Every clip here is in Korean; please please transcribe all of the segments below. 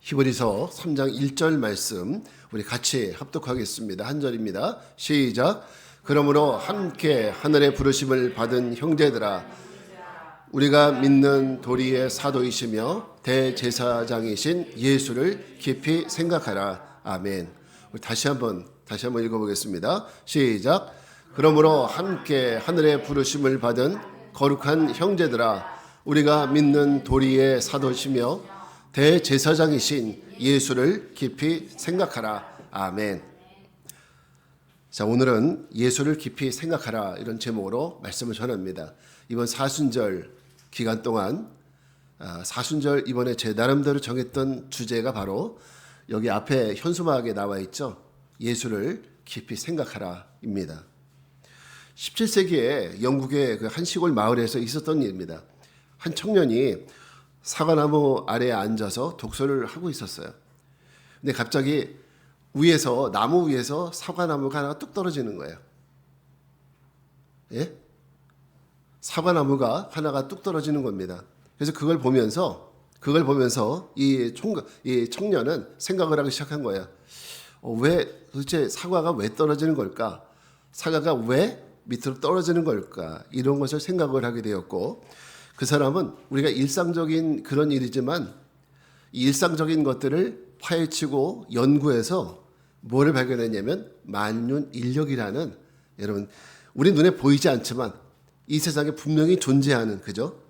히브리서 3장 1절 말씀 우리 같이 합독하겠습니다. 한 절입니다. 시작. 그러므로 함께 하늘의 부르심을 받은 형제들아, 우리가 믿는 도리의 사도이시며 대제사장이신 예수를 깊이 생각하라. 아멘. 우리 다시 한번 읽어보겠습니다. 시작. 그러므로 함께 하늘의 부르심을 받은 거룩한 형제들아, 우리가 믿는 도리의 사도시며 대제사장이신 예수를 깊이 생각하라. 아멘. 자, 오늘은 예수를 깊이 생각하라 이런 제목으로 말씀을 전합니다. 이번 사순절 기간 동안 사순절 이번에 제 나름대로 정했던 주제가 바로 여기 앞에 현수막에 나와 있죠. 예수를 깊이 생각하라입니다. 17세기에 영국의 그 한 시골 마을에서 있었던 일입니다. 한 청년이 사과나무 아래에 앉아서 독서를 하고 있었어요. 근데 갑자기 나무 위에서 사과나무가 하나가 뚝 떨어지는 거예요. 예? 사과나무가 하나가 뚝 떨어지는 겁니다. 그래서 그걸 보면서 이 청년은 생각을 하기 시작한 거예요. 왜 도대체 사과가 왜 떨어지는 걸까? 사과가 왜 밑으로 떨어지는 걸까? 이런 것을 생각을 하게 되었고, 그 사람은 우리가 일상적인 그런 일이지만 이 일상적인 것들을 파헤치고 연구해서 뭐를 발견했냐면 만윤인력이라는, 여러분 우리 눈에 보이지 않지만 이 세상에 분명히 존재하는, 그죠?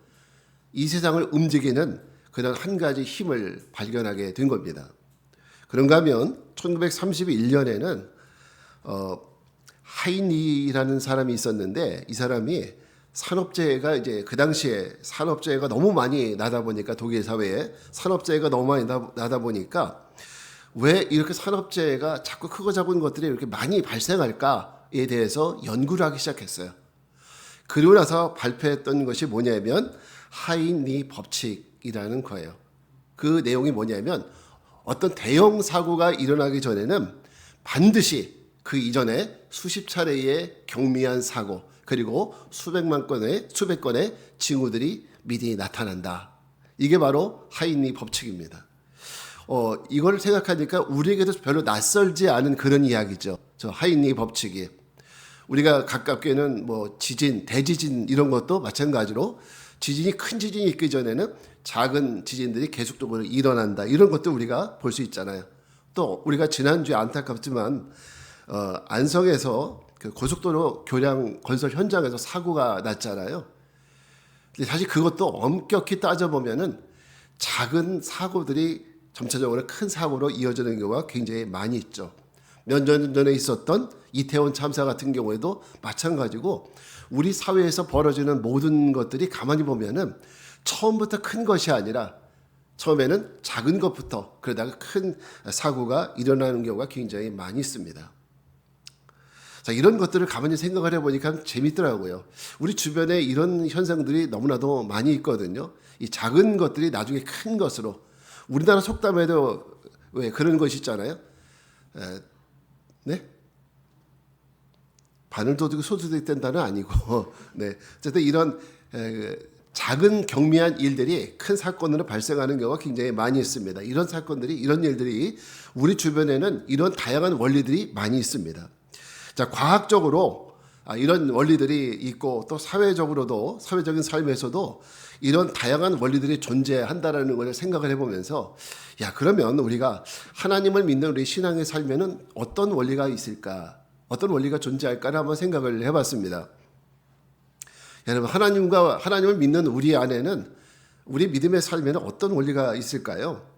이 세상을 움직이는 그런 한 가지 힘을 발견하게 된 겁니다. 그런가 하면 1931년에는 하이니라는 사람이 있었는데, 이 사람이 산업재해가 이제 그 당시에 산업재해가 너무 많이 나다 보니까, 독일 사회에 산업재해가 너무 많이 나다 보니까 왜 이렇게 산업재해가 자꾸 크고 작은 것들이 이렇게 많이 발생할까에 대해서 연구를 하기 시작했어요. 그리고 나서 발표했던 것이 뭐냐면 하이니 법칙이라는 거예요. 그 내용이 뭐냐면 어떤 대형 사고가 일어나기 전에는 반드시 그 이전에 수십 차례의 경미한 사고, 그리고 수백 건의 징후들이 미리 나타난다. 이게 바로 하이니 법칙입니다. 이걸 생각하니까 우리에게도 별로 낯설지 않은 그런 이야기죠. 저 하이니 법칙이. 우리가 가깝게는 뭐 지진, 대지진 이런 것도 마찬가지로 큰 지진이 있기 전에는 작은 지진들이 계속적으로 일어난다. 이런 것도 우리가 볼 수 있잖아요. 또 우리가 지난주에 안타깝지만 안성에서 그 고속도로 교량 건설 현장에서 사고가 났잖아요. 근데 사실 그것도 엄격히 따져보면은 작은 사고들이 점차적으로 큰 사고로 이어지는 경우가 굉장히 많이 있죠. 몇 년 전에 있었던 이태원 참사 같은 경우에도 마찬가지고, 우리 사회에서 벌어지는 모든 것들이 가만히 보면은 처음부터 큰 것이 아니라 처음에는 작은 것부터 그러다가 큰 사고가 일어나는 경우가 굉장히 많이 있습니다. 자, 이런 것들을 가만히 생각을 해보니까 재밌더라고요. 우리 주변에 이런 현상들이 너무나도 많이 있거든요. 이 작은 것들이 나중에 큰 것으로, 우리나라 속담에도 왜 그런 것이 있잖아요. 네? 바늘도 들고 소주도 있단다는 아니고, 네. 어쨌든 이런 작은 경미한 일들이 큰 사건으로 발생하는 경우가 굉장히 많이 있습니다. 이런 일들이 우리 주변에는 이런 다양한 원리들이 많이 있습니다. 자, 과학적으로 이런 원리들이 있고, 또 사회적인 삶에서도 이런 다양한 원리들이 존재한다라는 걸 생각을 해보면서, 그러면 우리가 하나님을 믿는 우리 신앙의 삶에는 어떤 원리가 있을까? 어떤 원리가 존재할까를 한번 생각을 해봤습니다. 여러분, 하나님을 믿는 우리 안에는, 우리 믿음의 삶에는 어떤 원리가 있을까요?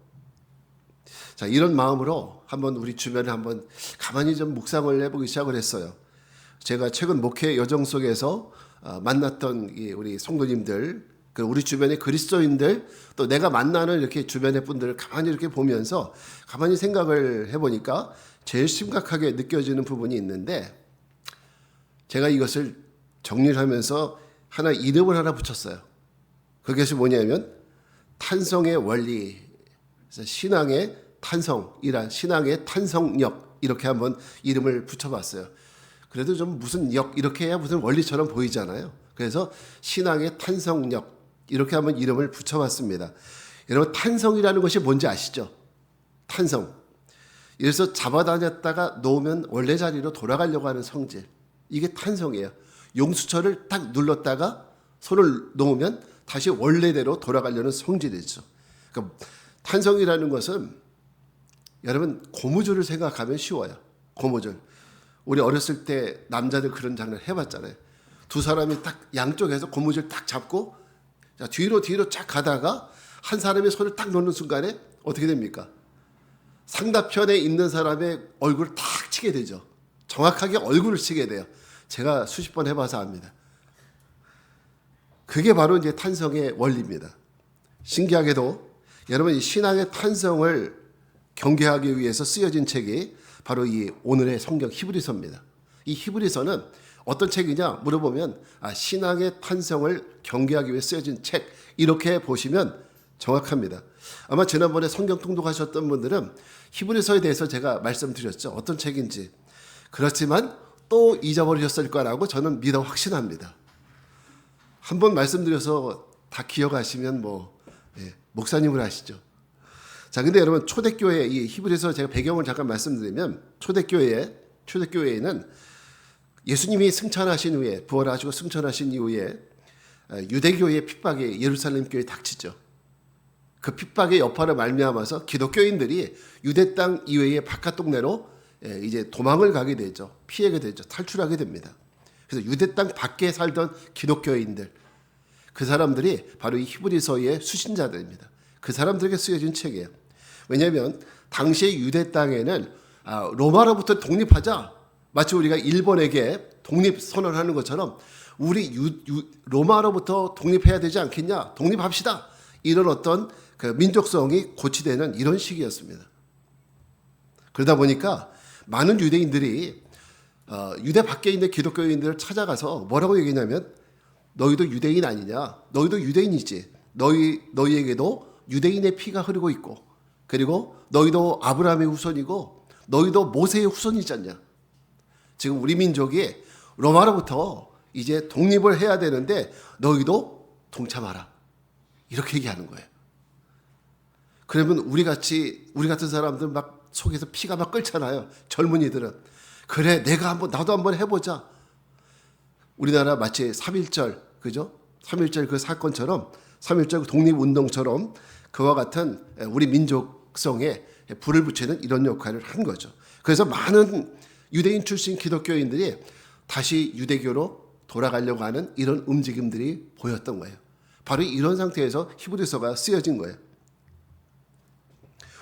자, 이런 마음으로 한번 우리 주변에 한번 가만히 좀 묵상을 해보기 시작을 했어요. 제가 최근 목회 여정 속에서 만났던 우리 성도님들, 우리 주변의 그리스도인들, 또 내가 만나는 이렇게 주변의 분들을 가만히 이렇게 보면서 가만히 생각을 해보니까 제일 심각하게 느껴지는 부분이 있는데, 제가 이것을 정리를 하면서 이름을 하나 붙였어요. 그것이 뭐냐면 탄성의 원리, 신앙의 탄성이란 신앙의 탄성력, 이렇게 한번 이름을 붙여봤어요. 그래도 좀 무슨 역 이렇게 해야 무슨 원리처럼 보이잖아요. 그래서 신앙의 탄성력, 이렇게 한번 이름을 붙여봤습니다. 여러분, 탄성이라는 것이 뭔지 아시죠? 탄성. 그래서 잡아다녔다가 놓으면 원래 자리로 돌아가려고 하는 성질. 이게 탄성이에요. 용수철을 딱 눌렀다가 손을 놓으면 다시 원래대로 돌아가려는 성질이죠. 그러니까 탄성이라는 것은 여러분 고무줄을 생각하면 쉬워요. 고무줄. 우리 어렸을 때 남자들 그런 장난 해봤잖아요. 두 사람이 딱 양쪽에서 고무줄 딱 잡고 자, 뒤로 쫙 가다가 한 사람의 손을 딱 놓는 순간에 어떻게 됩니까? 상대편에 있는 사람의 얼굴을 탁 치게 되죠. 정확하게 얼굴을 치게 돼요. 제가 수십 번 해봐서 압니다. 그게 바로 이제 탄성의 원리입니다. 신기하게도 여러분 이 신앙의 탄성을 경계하기 위해서 쓰여진 책이 바로 이 오늘의 성경 히브리서입니다. 이 히브리서는 어떤 책이냐 물어보면 신앙의 탄성을 경계하기 위해 쓰여진 책 이렇게 보시면 정확합니다. 아마 지난번에 성경 통독하셨던 분들은 히브리서에 대해서 제가 말씀드렸죠. 어떤 책인지. 그렇지만 또 잊어버리셨을 거라고 저는 믿어 확신합니다. 한번 말씀드려서 다 기억하시면 목사님을 하시죠. 자, 근데 여러분 초대교회 이 히브리서 제가 배경을 잠깐 말씀드리면 초대교회에는 예수님이 승천하신 후에 부활하시고 승천하신 이후에 유대교의 핍박이 예루살렘 교회에 닥치죠. 그 핍박의 여파를 말미암아서 기독교인들이 유대 땅 이외의 바깥 동네로 이제 도망을 가게 되죠. 피하게 되죠. 탈출하게 됩니다. 그래서 유대 땅 밖에 살던 기독교인들 그 사람들이 바로 이 히브리서의 수신자들입니다. 그 사람들에게 쓰여진 책이에요. 왜냐하면 당시의 유대 땅에는 로마로부터 독립하자 마치 우리가 일본에게 독립 선언하는 것처럼 우리 로마로부터 독립해야 되지 않겠냐 독립합시다 이런 어떤 그 민족성이 고취되는 이런 시기였습니다. 그러다 보니까 많은 유대인들이 유대 밖에 있는 기독교인들을 찾아가서 뭐라고 얘기했냐면 너희도 유대인 아니냐 너희도 유대인이지 너희에게도 유대인의 피가 흐르고 있고 그리고 너희도 아브라함의 후손이고 너희도 모세의 후손이지 않냐. 지금 우리 민족이 로마로부터 이제 독립을 해야 되는데 너희도 동참하라. 이렇게 얘기하는 거예요. 그러면 우리 같은 사람들 막 속에서 피가 막 끓잖아요. 젊은이들은. 그래 나도 한번 해보자. 우리나라 마치 3.1절 그죠? 3.1절 그 사건처럼 3.1절 독립운동처럼 그와 같은 우리 민족성에 불을 붙이는 이런 역할을 한 거죠. 그래서 많은 유대인 출신 기독교인들이 다시 유대교로 돌아가려고 하는 이런 움직임들이 보였던 거예요. 바로 이런 상태에서 히브리서가 쓰여진 거예요.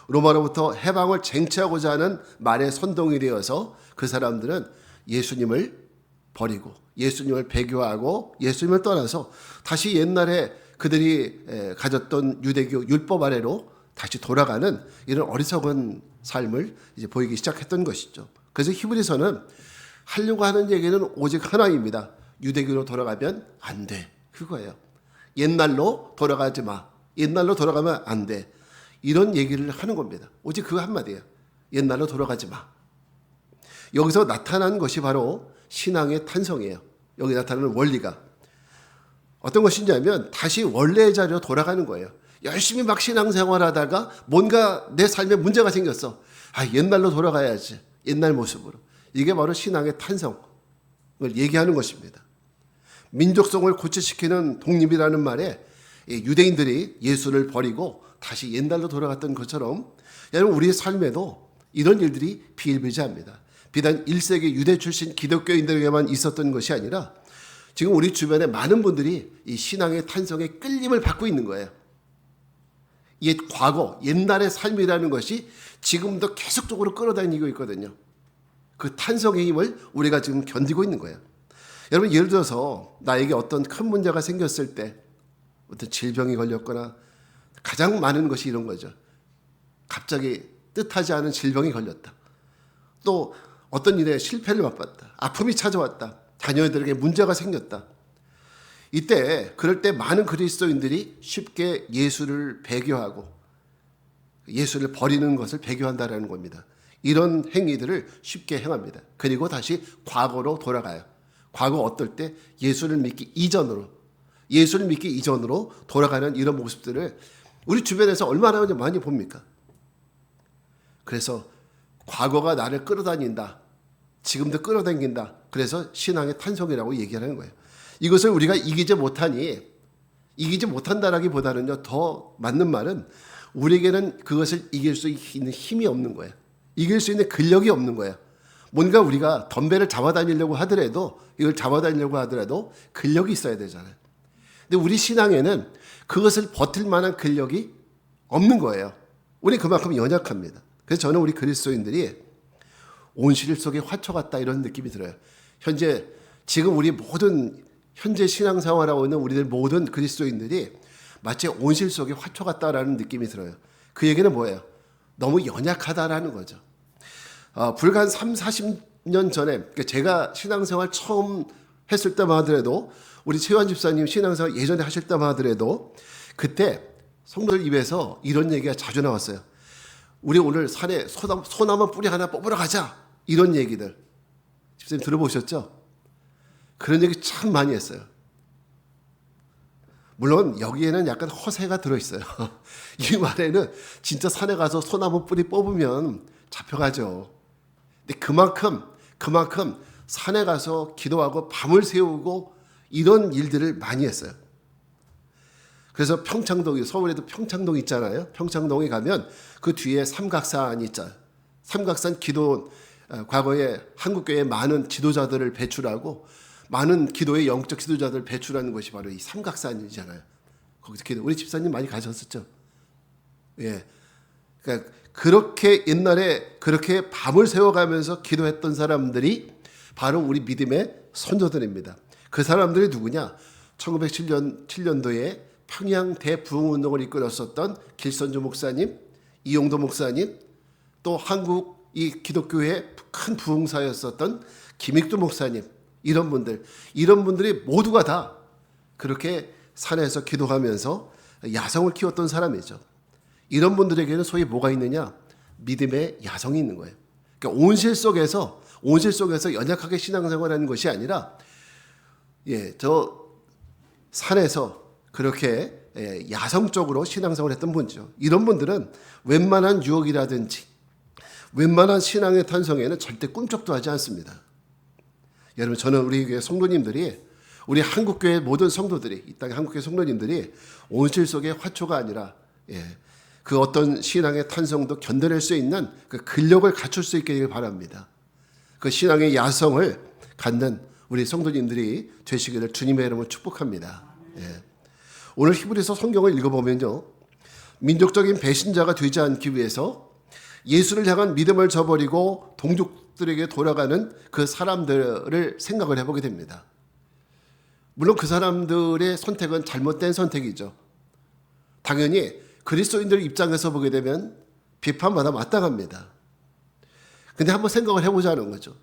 로마로부터 해방을 쟁취하고자 하는 말의 선동이 되어서 그 사람들은 예수님을 버리고 예수님을 배교하고 예수님을 떠나서 다시 옛날에 그들이 가졌던 유대교 율법 아래로 다시 돌아가는 이런 어리석은 삶을 이제 보이기 시작했던 것이죠. 그래서 히브리서는 하려고 하는 얘기는 오직 하나입니다. 유대교로 돌아가면 안 돼. 그거예요. 옛날로 돌아가지 마. 옛날로 돌아가면 안 돼. 이런 얘기를 하는 겁니다. 오직 그 한마디예요. 옛날로 돌아가지 마. 여기서 나타난 것이 바로 신앙의 탄성이에요. 여기 나타나는 원리가. 어떤 것이냐면 다시 원래의 자리로 돌아가는 거예요. 열심히 막 신앙생활하다가 뭔가 내 삶에 문제가 생겼어. 옛날로 돌아가야지. 옛날 모습으로. 이게 바로 신앙의 탄성을 얘기하는 것입니다. 민족성을 고취시키는 독립이라는 말에 유대인들이 예수를 버리고 다시 옛날로 돌아갔던 것처럼 여러분 우리의 삶에도 이런 일들이 비일비재합니다. 비단 1세기 유대 출신 기독교인들에게만 있었던 것이 아니라 지금 우리 주변에 많은 분들이 이 신앙의 탄성에 끌림을 받고 있는 거예요. 과거, 옛날의 삶이라는 것이 지금도 계속적으로 끌어다니고 있거든요. 그 탄성의 힘을 우리가 지금 견디고 있는 거예요. 여러분 예를 들어서 나에게 어떤 큰 문제가 생겼을 때 어떤 질병이 걸렸거나 가장 많은 것이 이런 거죠. 갑자기 뜻하지 않은 질병이 걸렸다. 또 어떤 일에 실패를 맛봤다. 아픔이 찾아왔다. 자녀들에게 문제가 생겼다. 그럴 때 많은 그리스도인들이 쉽게 예수를 배교하고 예수를 버리는 것을 배교한다라는 겁니다. 이런 행위들을 쉽게 행합니다. 그리고 다시 과거로 돌아가요. 과거 어떨 때 예수를 믿기 이전으로 돌아가는 이런 모습들을 우리 주변에서 얼마나 많이 봅니까? 그래서 과거가 나를 끌어다닌다. 지금도 끌어당긴다. 그래서 신앙의 탄성이라고 얘기하는 거예요. 이것을 우리가 이기지 못한다라기보다는요, 더 맞는 말은 우리에게는 그것을 이길 수 있는 힘이 없는 거예요. 이길 수 있는 근력이 없는 거예요. 뭔가 우리가 덤벨을 잡아다니려고 하더라도, 이걸 잡아다니려고 하더라도 근력이 있어야 되잖아요. 근데 우리 신앙에는 그것을 버틸 만한 근력이 없는 거예요. 우리 그만큼 연약합니다. 그래서 저는 우리 그리스도인들이 온실 속의 화초 같다 이런 느낌이 들어요. 지금 우리 모든 현재 신앙생활하고 있는 우리들 모든 그리스도인들이 마치 온실 속의 화초 같다라는 느낌이 들어요. 그 얘기는 뭐예요? 너무 연약하다라는 거죠. 불과 한 3, 40년 전에, 그러니까 제가 신앙생활 처음 했을 때만 하더라도, 우리 최환 집사님 신앙생활 예전에 하실 때만 하더라도, 그때 성도들 입에서 이런 얘기가 자주 나왔어요. 우리 오늘 산에 소나무 뿌리 하나 뽑으러 가자. 이런 얘기들. 집사님 들어보셨죠? 그런 얘기 참 많이 했어요. 물론 여기에는 약간 허세가 들어있어요. 이 말에는 진짜 산에 가서 소나무 뿌리 뽑으면 잡혀가죠. 근데 그만큼 산에 가서 기도하고 밤을 새우고 이런 일들을 많이 했어요. 그래서 평창동, 서울에도 평창동 있잖아요. 평창동에 가면 그 뒤에 삼각산이 있잖아요. 삼각산 기도, 과거에 한국교회에 많은 지도자들을 배출하고 많은 기도의 영적 지도자들을 배출하는 것이 바로 이 삼각산이잖아요. 거기서 기도, 우리 집사님 많이 가셨었죠? 예. 그러니까 그렇게 옛날에 그렇게 밤을 새워가면서 기도했던 사람들이 바로 우리 믿음의 선조들입니다. 그 사람들이 누구냐? 1907년도에 평양 대부흥운동을 이끌었었던 길선조 목사님, 이용도 목사님, 또 한국 이 기독교의 큰 부흥사였었던 김익두 목사님, 이런 분들이 모두가 다 그렇게 산에서 기도하면서 야성을 키웠던 사람이죠. 이런 분들에게는 소위 뭐가 있느냐? 믿음의 야성이 있는 거예요. 그러니까 온실 속에서 연약하게 신앙생활하는 것이 아니라, 저 산에서 그렇게 야성적으로 신앙생활했던 분이죠. 이런 분들은 웬만한 유혹이라든지 웬만한 신앙의 탄성에는 절대 꿈쩍도 하지 않습니다. 여러분, 저는 우리 교회 성도님들이, 우리 한국교회 모든 성도들이, 이 땅의 한국교회 성도님들이 온실 속의 화초가 아니라 그 어떤 신앙의 탄성도 견뎌낼 수 있는 그 근력을 갖출 수 있게 바랍니다. 그 신앙의 야성을 갖는 우리 성도님들이 되시기를 주님의 이름으로 축복합니다. 오늘 히브리서 성경을 읽어보면요, 민족적인 배신자가 되지 않기 위해서 예수를 향한 믿음을 저버리고 동족들에게 돌아가는 그 사람들을 생각을 해보게 됩니다. 물론 그 사람들의 선택은 잘못된 선택이죠. 당연히 그리스도인들 입장에서 보게 되면 비판받아 마땅합니다. 근데 한번 생각을 해보자는 거죠.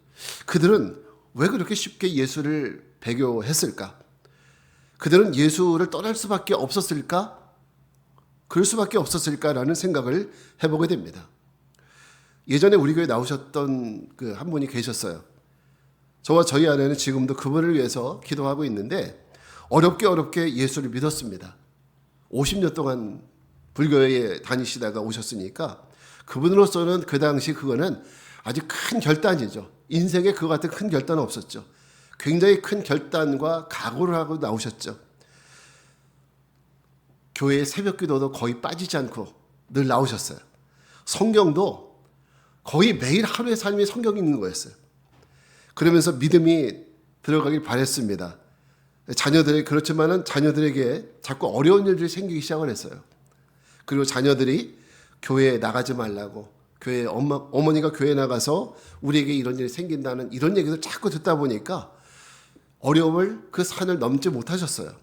그들은 왜 그렇게 쉽게 예수를 배교했을까? 그들은 예수를 떠날 수밖에 없었을까? 그럴 수밖에 없었을까라는 생각을 해보게 됩니다. 예전에 우리 교회에 나오셨던 그 한 분이 계셨어요. 저와 저희 아내는 지금도 그분을 위해서 기도하고 있는데 어렵게 예수를 믿었습니다. 50년 동안 불교에 다니시다가 오셨으니까 그분으로서는 그 당시 그거는 아주 큰 결단이죠. 인생에 그와 같은 큰 결단은 없었죠. 굉장히 큰 결단과 각오를 하고 나오셨죠. 교회의 새벽 기도도 거의 빠지지 않고 늘 나오셨어요. 성경도 거의 매일 하루의 삶이 성경이 있는 거였어요. 그러면서 믿음이 들어가길 바랬습니다. 그렇지만은 자녀들에게 자꾸 어려운 일들이 생기기 시작을 했어요. 그리고 자녀들이 교회에 나가지 말라고, 교회 어머니가 교회에 나가서 우리에게 이런 일이 생긴다는 이런 얘기를 자꾸 듣다 보니까 어려움을, 그 산을 넘지 못하셨어요.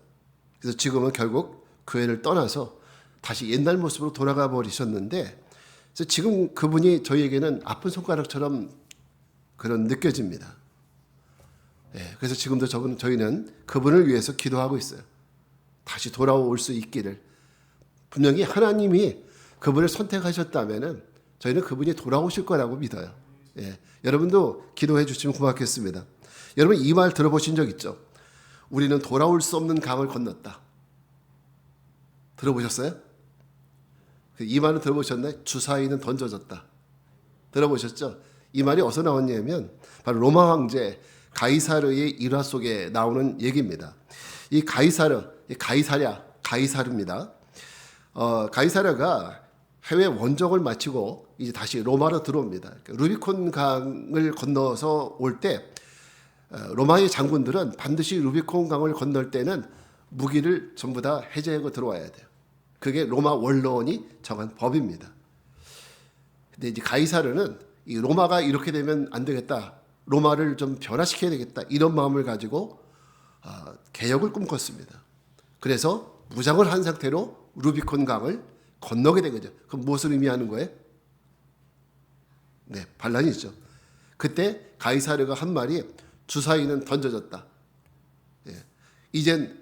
그래서 지금은 결국 교회를 떠나서 다시 옛날 모습으로 돌아가 버리셨는데, 그래서 지금 그분이 저희에게는 아픈 손가락처럼 그런 느껴집니다. 그래서 지금도 저희는 그분을 위해서 기도하고 있어요. 다시 돌아올 수 있기를. 분명히 하나님이 그분을 선택하셨다면은 저희는 그분이 돌아오실 거라고 믿어요. 여러분도 기도해 주시면 고맙겠습니다. 여러분, 이 말 들어보신 적 있죠? 우리는 돌아올 수 없는 강을 건넜다. 들어보셨어요? 이 말은 들어보셨나요? 주사위는 던져졌다. 들어보셨죠? 이 말이 어디서 나왔냐면 바로 로마 황제 가이사르의 일화 속에 나오는 얘기입니다. 이 가이사르입니다. 가이사르가 해외 원정을 마치고 이제 다시 로마로 들어옵니다. 루비콘 강을 건너서 올 때 로마의 장군들은 반드시 루비콘 강을 건널 때는 무기를 전부 다 해제하고 들어와야 돼요. 그게 로마 원로원이 정한 법입니다. 근데 이제 가이사르는 이 로마가 이렇게 되면 안 되겠다. 로마를 좀 변화시켜야 되겠다. 이런 마음을 가지고 개혁을 꿈꿨습니다. 그래서 무장을 한 상태로 루비콘 강을 건너게 된 거죠. 그럼 무엇을 의미하는 거예요? 네, 반란이 있죠. 그때 가이사르가 한 말이 주사위는 던져졌다. 이제는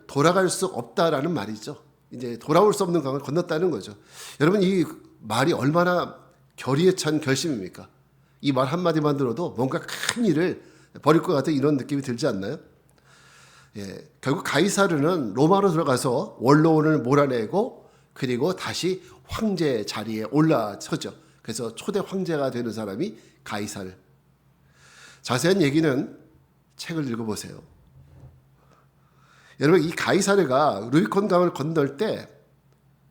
돌아갈 수 없다라는 말이죠. 이제 돌아올 수 없는 강을 건넜다는 거죠. 여러분 이 말이 얼마나 결의에 찬 결심입니까? 이 말 한마디만 들어도 뭔가 큰 일을 벌일 것 같은 이런 느낌이 들지 않나요? 결국 가이사르는 로마로 들어가서 원로원을 몰아내고 그리고 다시 황제 자리에 올라서죠. 그래서 초대 황제가 되는 사람이 가이사르. 자세한 얘기는 책을 읽어보세요. 여러분 이 가이사르가 루비콘 강을 건널 때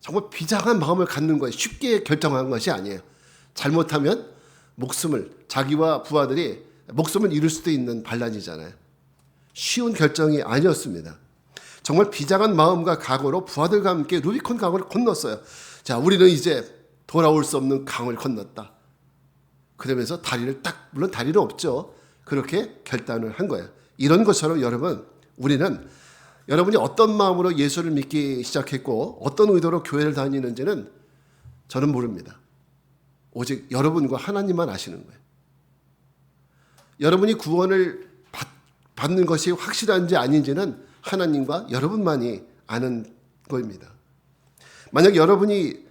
정말 비장한 마음을 갖는 거예요. 쉽게 결정한 것이 아니에요. 잘못하면 자기와 부하들이 목숨을 잃을 수도 있는 반란이잖아요. 쉬운 결정이 아니었습니다. 정말 비장한 마음과 각오로 부하들과 함께 루비콘 강을 건넜어요. 자, 우리는 이제 돌아올 수 없는 강을 건넜다. 그러면서 물론 다리는 없죠. 그렇게 결단을 한 거예요. 이런 것처럼 우리는 여러분이 어떤 마음으로 예수를 믿기 시작했고 어떤 의도로 교회를 다니는지는 저는 모릅니다. 오직 여러분과 하나님만 아시는 거예요. 여러분이 구원을 받는 것이 확실한지 아닌지는 하나님과 여러분만이 아는 것입니다. 만약 여러분이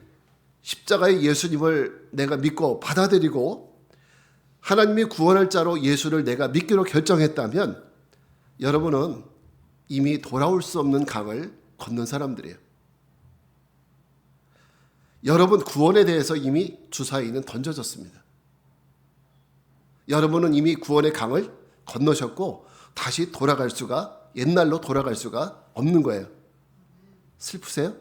십자가의 예수님을 내가 믿고 받아들이고 하나님이 구원할 자로 예수를 내가 믿기로 결정했다면 여러분은 이미 돌아올 수 없는 강을 건넌 사람들이에요. 여러분 구원에 대해서 이미 주사위는 던져졌습니다. 여러분은 이미 구원의 강을 건너셨고 다시 옛날로 돌아갈 수가 없는 거예요. 슬프세요?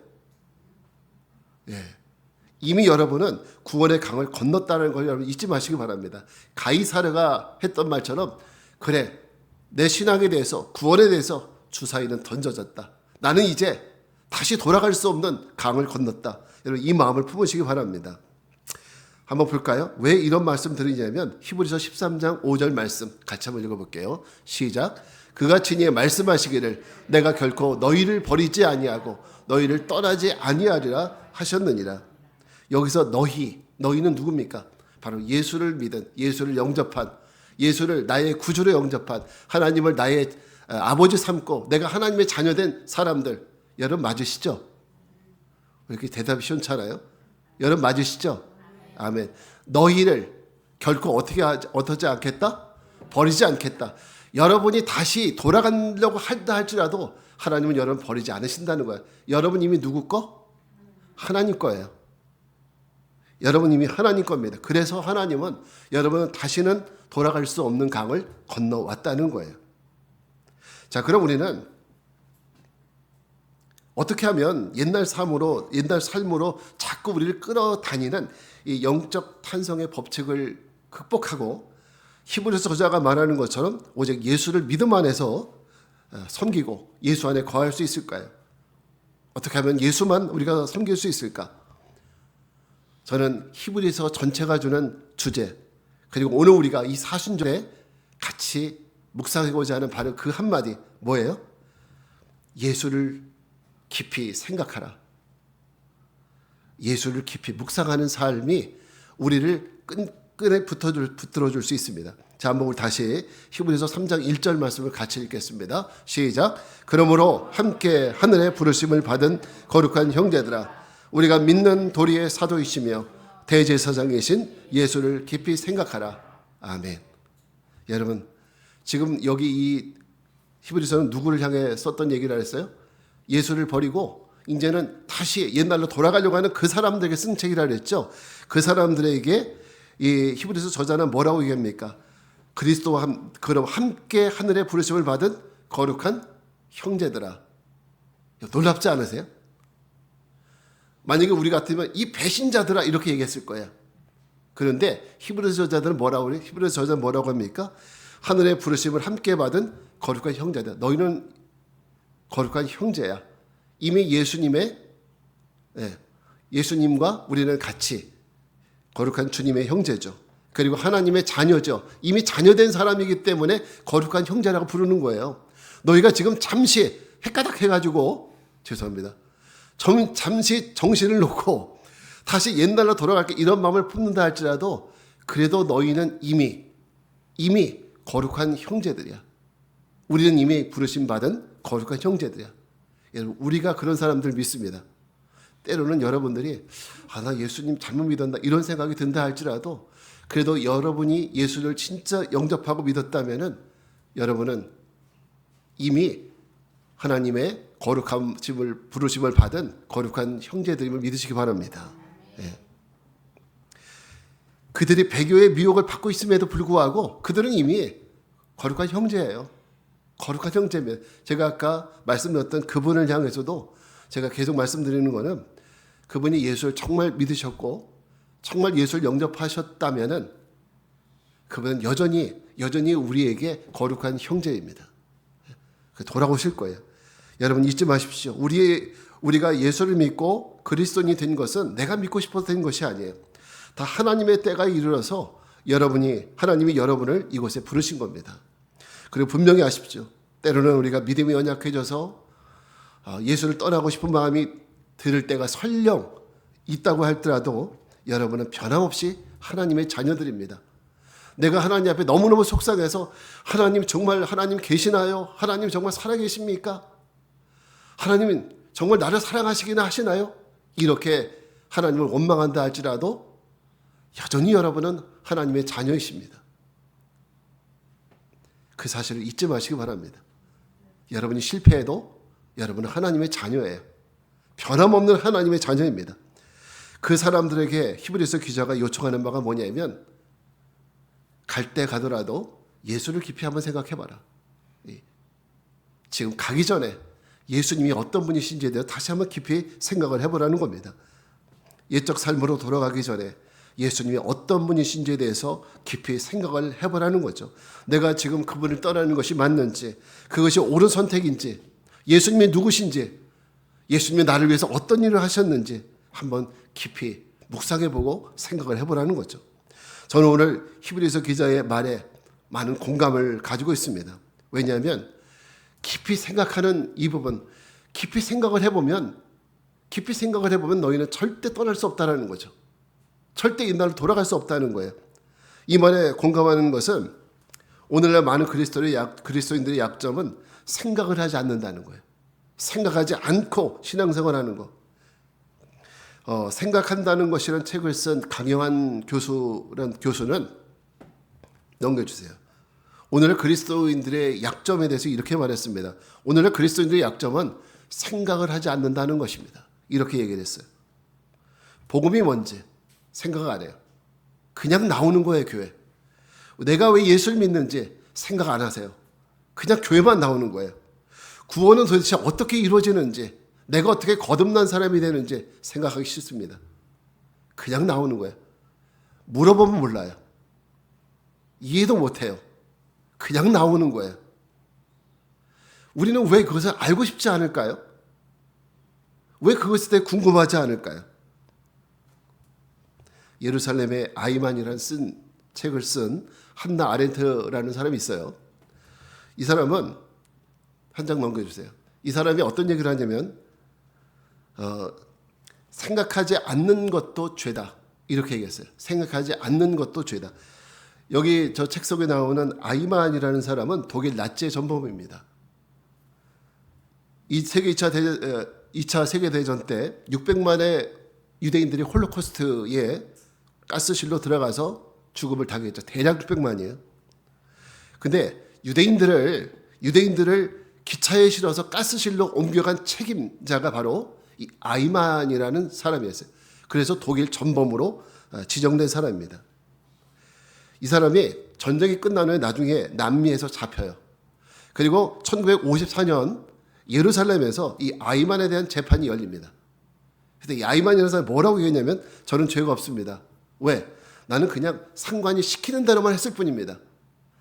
이미 여러분은 구원의 강을 건넜다는 걸 여러분 잊지 마시기 바랍니다. 가이사르가 했던 말처럼 그래, 내 신앙에 대해서 구원에 대해서 주사위는 던져졌다. 나는 이제 다시 돌아갈 수 없는 강을 건넜다. 여러분 이 마음을 품으시기 바랍니다. 한번 볼까요? 왜 이런 말씀 드리냐면 히브리서 13장 5절 말씀 같이 한번 읽어볼게요. 시작. 그가 친히 말씀하시기를 내가 결코 너희를 버리지 아니하고 너희를 떠나지 아니하리라 하셨느니라. 여기서 너희는 누굽니까? 바로 예수를 믿은, 예수를 영접한, 예수를 나의 구주로 영접한, 하나님을 나의 아버지 삼고 내가 하나님의 자녀된 사람들. 여러분 맞으시죠? 왜 이렇게 대답이 시원찮아요? 여러분 맞으시죠? 아멘. 너희를 결코 어떻지 않겠다? 버리지 않겠다. 여러분이 다시 돌아가려고 한다 할지라도 하나님은 여러분 버리지 않으신다는 거예요. 여러분 이미 누구 거? 하나님 거예요. 여러분 이미 하나님 겁니다. 그래서 하나님은 여러분은 다시는 돌아갈 수 없는 강을 건너왔다는 거예요. 자, 그럼 우리는 어떻게 하면 옛날 삶으로 자꾸 우리를 끌어다니는 이 영적 탄성의 법칙을 극복하고 히브리서 저자가 말하는 것처럼 오직 예수를 믿음 안에서 섬기고 예수 안에 거할 수 있을까요? 어떻게 하면 예수만 우리가 섬길 수 있을까? 저는 히브리서 전체가 주는 주제 그리고 오늘 우리가 이 사순절에 같이 묵상하고자 하는 바로 그 한마디 뭐예요? 예수를 깊이 생각하라. 예수를 깊이 묵상하는 삶이 우리를 끈끈에 붙들어줄 수 있습니다. 자, 한번 우리 다시 히브리서 3장 1절 말씀을 같이 읽겠습니다. 시작. 그러므로 함께 하늘의 부르심을 받은 거룩한 형제들아, 우리가 믿는 도리의 사도이시며 대제사장이신 예수를 깊이 생각하라. 아멘. 여러분, 지금 여기 이 히브리서는 누구를 향해 썼던 얘기를 했어요? 예수를 버리고 이제는 다시 옛날로 돌아가려고 하는 그 사람들에게 쓴 책이라 그랬죠. 그 사람들에게 이 히브리서 저자는 뭐라고 얘기합니까? 그리스도와 그럼 함께 하늘의 부르심을 받은 거룩한 형제들아. 놀랍지 않으세요? 만약에 우리 같으면 이 배신자들아 이렇게 얘기했을 거야. 그런데 히브리서 저자들은 뭐라고 그래요? 히브리서 저자는 뭐라고 합니까? 하늘의 부르심을 함께 받은 거룩한 형제들. 너희는 거룩한 형제야. 이미 예수님과 우리는 같이 거룩한 주님의 형제죠. 그리고 하나님의 자녀죠. 이미 자녀된 사람이기 때문에 거룩한 형제라고 부르는 거예요. 너희가 지금 잠시 헷가닥 해가지고 죄송합니다. 잠시 정신을 놓고 다시 옛날로 돌아갈게 이런 마음을 품는다 할지라도 그래도 너희는 이미 거룩한 형제들이야. 우리는 이미 부르심 받은 거룩한 형제들이야. 여러분, 우리가 그런 사람들 믿습니다. 때로는 여러분들이 나 예수님 잘못 믿었나 이런 생각이 든다 할지라도 그래도 여러분이 예수를 진짜 영접하고 믿었다면은 여러분은 이미 하나님의 거룩한 부르심을 받은 거룩한 형제들임을 믿으시기 바랍니다. 예. 그들이 배교의 미혹을 받고 있음에도 불구하고 그들은 이미 거룩한 형제예요. 거룩한 형제면 제가 아까 말씀드렸던 그분을 향해서도 제가 계속 말씀드리는 거는 그분이 예수를 정말 믿으셨고 정말 예수를 영접하셨다면은 그분은 여전히 우리에게 거룩한 형제입니다. 돌아오실 거예요. 여러분 잊지 마십시오. 우리가 예수를 믿고 그리스도인이 된 것은 내가 믿고 싶어서 된 것이 아니에요. 다 하나님의 때가 이르러서 하나님이 여러분을 이곳에 부르신 겁니다. 그리고 분명히 아십시오. 때로는 우리가 믿음이 연약해져서 예수를 떠나고 싶은 마음이 들을 때가 설령 있다고 할지라도 여러분은 변함없이 하나님의 자녀들입니다. 내가 하나님 앞에 너무너무 속상해서 하나님 계시나요? 하나님 정말 살아계십니까? 하나님은 정말 나를 사랑하시기나 하시나요? 이렇게 하나님을 원망한다 할지라도 여전히 여러분은 하나님의 자녀이십니다. 그 사실을 잊지 마시기 바랍니다. 여러분이 실패해도 여러분은 하나님의 자녀예요. 변함없는 하나님의 자녀입니다. 그 사람들에게 히브리서 기자가 요청하는 바가 뭐냐면 갈 때 가더라도 예수를 깊이 한번 생각해봐라. 지금 가기 전에 예수님이 어떤 분이신지에 대해서 다시 한번 깊이 생각을 해보라는 겁니다. 옛적 삶으로 돌아가기 전에 예수님이 어떤 분이신지에 대해서 깊이 생각을 해보라는 거죠. 내가 지금 그분을 떠나는 것이 맞는지, 그것이 옳은 선택인지, 예수님이 누구신지, 예수님이 나를 위해서 어떤 일을 하셨는지 한번 깊이 묵상해보고 생각을 해보라는 거죠. 저는 오늘 히브리서 기자의 말에 많은 공감을 가지고 있습니다. 왜냐하면 깊이 생각하는 이 부분, 깊이 생각을 해보면 너희는 절대 떠날 수 없다는 거죠. 절대 옛날로 돌아갈 수 없다는 거예요. 이 말에 공감하는 것은 오늘날 많은 그리스도인들의 약점은 생각을 하지 않는다는 거예요. 생각하지 않고 신앙생활하는 거. 생각한다는 것이라는 책을 쓴 강영한 교수는 넘겨주세요. 오늘날 그리스도인들의 약점에 대해서 이렇게 말했습니다. 오늘날 그리스도인들의 약점은 생각을 하지 않는다는 것입니다. 이렇게 얘기를 했어요. 복음이 뭔지 생각 안 해요. 그냥 나오는 거예요, 교회. 내가 왜 예수를 믿는지 생각 안 하세요. 그냥 교회만 나오는 거예요. 구원은 도대체 어떻게 이루어지는지, 내가 어떻게 거듭난 사람이 되는지 생각하기 싫습니다. 그냥 나오는 거예요. 물어보면 몰라요. 이해도 못해요. 그냥 나오는 거예요. 우리는 왜 그것을 알고 싶지 않을까요? 왜 그것에 대해 궁금하지 않을까요? 예루살렘의 아이만이라는 책을 쓴 한나 아렌트라는 사람이 있어요. 이 사람은 한 장 넘겨주세요. 이 사람이 어떤 얘기를 하냐면 생각하지 않는 것도 죄다. 이렇게 얘기했어요. 생각하지 않는 것도 죄다. 여기 저 책 속에 나오는 아이만이라는 사람은 독일 나치의 전범입니다. 2차 세계대전 때 600만의 유대인들이 홀로코스트에 가스실로 들어가서 죽음을 당했죠. 대략 600만이에요. 근데 유대인들을 기차에 실어서 가스실로 옮겨간 책임자가 바로 이 아이만이라는 사람이었어요. 그래서 독일 전범으로 지정된 사람입니다. 이 사람이 전쟁이 끝난 후에 나중에 남미에서 잡혀요. 그리고 1954년 예루살렘에서 이 아이만에 대한 재판이 열립니다. 그때 이 아이만이라는 사람이 뭐라고 얘기했냐면 저는 죄가 없습니다. 왜? 나는 그냥 상관이 시키는 대로만 했을 뿐입니다.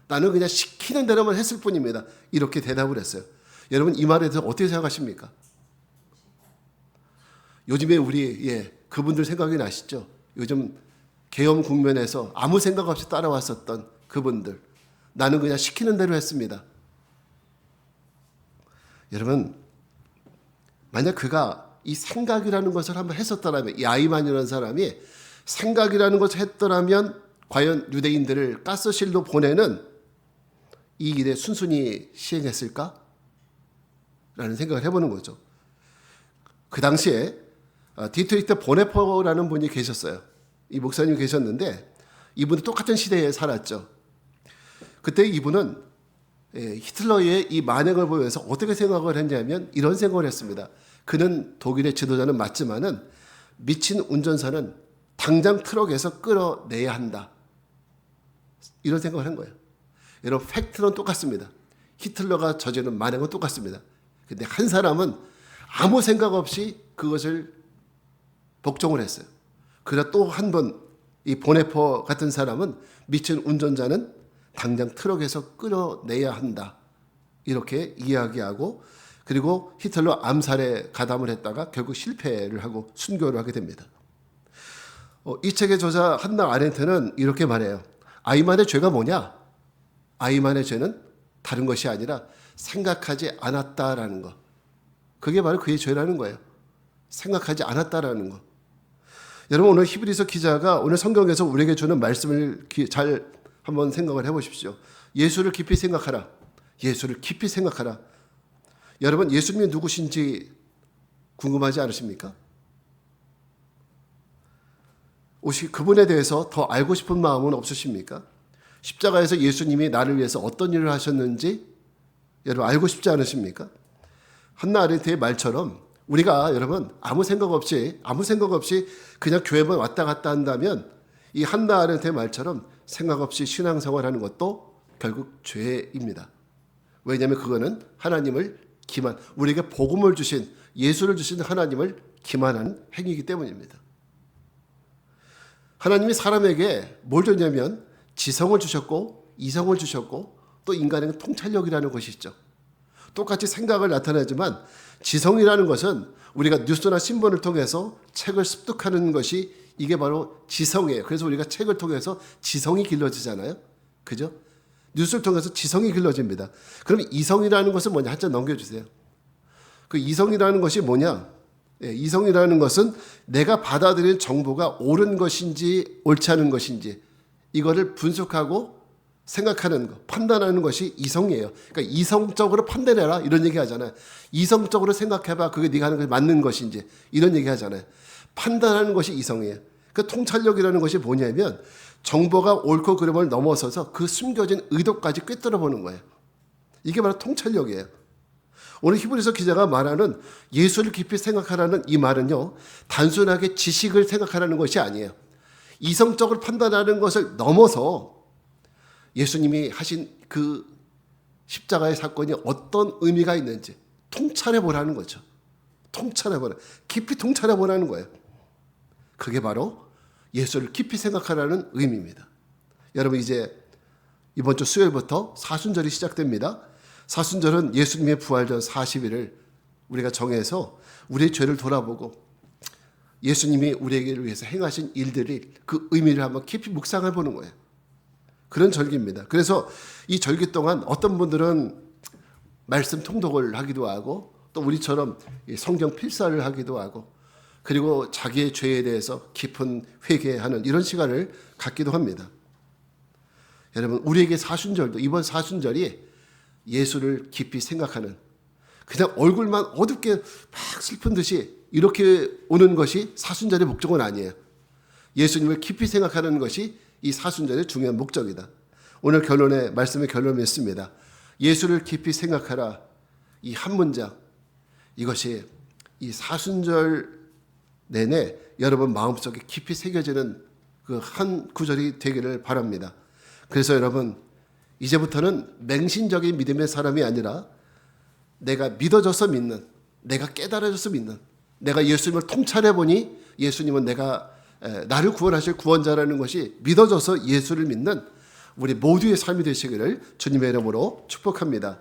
나는 그냥 시키는 대로만 했을 뿐입니다. 이렇게 대답을 했어요. 여러분 이 말에 대해서 어떻게 생각하십니까? 요즘에 우리 그분들 생각이 나시죠? 요즘 계엄 국면에서 아무 생각 없이 따라왔었던 그분들. 나는 그냥 시키는 대로 했습니다. 여러분 만약 그가 이 생각이라는 것을 한번 했었더라면, 이 아이만이라는 사람이 생각이라는 것을 했더라면 과연 유대인들을 가스실로 보내는 이 일에 순순히 시행했을까? 라는 생각을 해보는 거죠. 그 당시에 디트리히트 보네퍼라는 분이 계셨어요. 이 목사님이 계셨는데 이분도 똑같은 시대에 살았죠. 그때 이분은 히틀러의 이 만행을 보면서 어떻게 생각을 했냐면 이런 생각을 했습니다. 그는 독일의 지도자는 맞지만은 미친 운전사는 당장 트럭에서 끌어내야 한다. 이런 생각을 한 거예요. 여러분 팩트는 똑같습니다. 히틀러가 저지른 만행은 똑같습니다. 근데 한 사람은 아무 생각 없이 그것을 복종을 했어요. 그러나 또 한 번 이 보네퍼 같은 사람은 미친 운전자는 당장 트럭에서 끌어내야 한다. 이렇게 이야기하고 그리고 히틀러 암살에 가담을 했다가 결국 실패를 하고 순교를 하게 됩니다. 이 책의 저자 한나 아렌트는 이렇게 말해요. 아이만의 죄가 뭐냐? 아이만의 죄는 다른 것이 아니라 생각하지 않았다라는 것. 그게 바로 그의 죄라는 거예요. 생각하지 않았다라는 것. 여러분 오늘 히브리서 기자가 오늘 성경에서 우리에게 주는 말씀을 잘 한번 생각을 해보십시오. 예수를 깊이 생각하라. 예수를 깊이 생각하라. 여러분 예수님이 누구신지 궁금하지 않으십니까? 혹시 그분에 대해서 더 알고 싶은 마음은 없으십니까? 십자가에서 예수님이 나를 위해서 어떤 일을 하셨는지 여러분 알고 싶지 않으십니까? 한나 아렌트의 말처럼 우리가 여러분 아무 생각 없이 그냥 교회만 왔다 갔다 한다면 이 한나 아렌트의 말처럼 생각 없이 신앙생활하는 것도 결국 죄입니다. 왜냐하면 그거는 하나님을 우리에게 복음을 주신 예수를 주신 하나님을 기만하는 행위이기 때문입니다. 하나님이 사람에게 뭘 줬냐면 지성을 주셨고 이성을 주셨고 또 인간에게 통찰력이라는 것이 있죠. 똑같이 생각을 나타내지만 지성이라는 것은 우리가 뉴스나 신문을 통해서 책을 습득하는 것이 이게 바로 지성이에요. 그래서 우리가 책을 통해서 지성이 길러지잖아요. 그죠? 뉴스를 통해서 지성이 길러집니다. 그럼 이성이라는 것은 뭐냐? 한자 넘겨주세요. 그 이성이라는 것이 뭐냐? 이성이라는 것은 내가 받아들인 정보가 옳은 것인지 옳지 않은 것인지 이거를 분석하고 생각하는 것, 판단하는 것이 이성이에요. 그러니까 이성적으로 판단해라 이런 얘기 하잖아요. 이성적으로 생각해봐 그게 네가 하는 것이 맞는 것인지 이런 얘기 하잖아요. 판단하는 것이 이성이에요. 그 통찰력이라는 것이 뭐냐면 정보가 옳고 그름을 넘어서서 그 숨겨진 의도까지 꿰뚫어 보는 거예요. 이게 바로 통찰력이에요. 오늘 히브리서 기자가 말하는 예수를 깊이 생각하라는 이 말은요. 단순하게 지식을 생각하라는 것이 아니에요. 이성적으로 판단하는 것을 넘어서 예수님이 하신 그 십자가의 사건이 어떤 의미가 있는지 통찰해 보라는 거죠. 깊이 통찰해 보라는 거예요. 그게 바로 예수를 깊이 생각하라는 의미입니다. 여러분 이제 이번 주 수요일부터 사순절이 시작됩니다. 사순절은 예수님의 부활 전 40일을 우리가 정해서 우리의 죄를 돌아보고 예수님이 우리에게 위해서 행하신 일들이 그 의미를 한번 깊이 묵상해 보는 거예요. 그런 절기입니다. 그래서 이 절기 동안 어떤 분들은 말씀 통독을 하기도 하고 또 우리처럼 성경 필사를 하기도 하고 그리고 자기의 죄에 대해서 깊은 회개하는 이런 시간을 갖기도 합니다. 여러분 우리에게 사순절도 이번 사순절이 예수를 깊이 생각하는 그냥 얼굴만 어둡게 막 슬픈 듯이 이렇게 오는 것이 사순절의 목적은 아니에요. 예수님을 깊이 생각하는 것이 이 사순절의 중요한 목적이다. 오늘 말씀의 결론이 있습니다. 예수를 깊이 생각하라. 이 한 문장 이것이 이 사순절 내내 여러분 마음속에 깊이 새겨지는 그 한 구절이 되기를 바랍니다. 그래서 여러분 이제부터는 맹신적인 믿음의 사람이 아니라 내가 믿어져서 믿는, 내가 깨달아져서 믿는, 내가 예수님을 통찰해 보니 예수님은 나를 구원하실 구원자라는 것이 믿어져서 예수를 믿는 우리 모두의 삶이 되시기를 주님의 이름으로 축복합니다.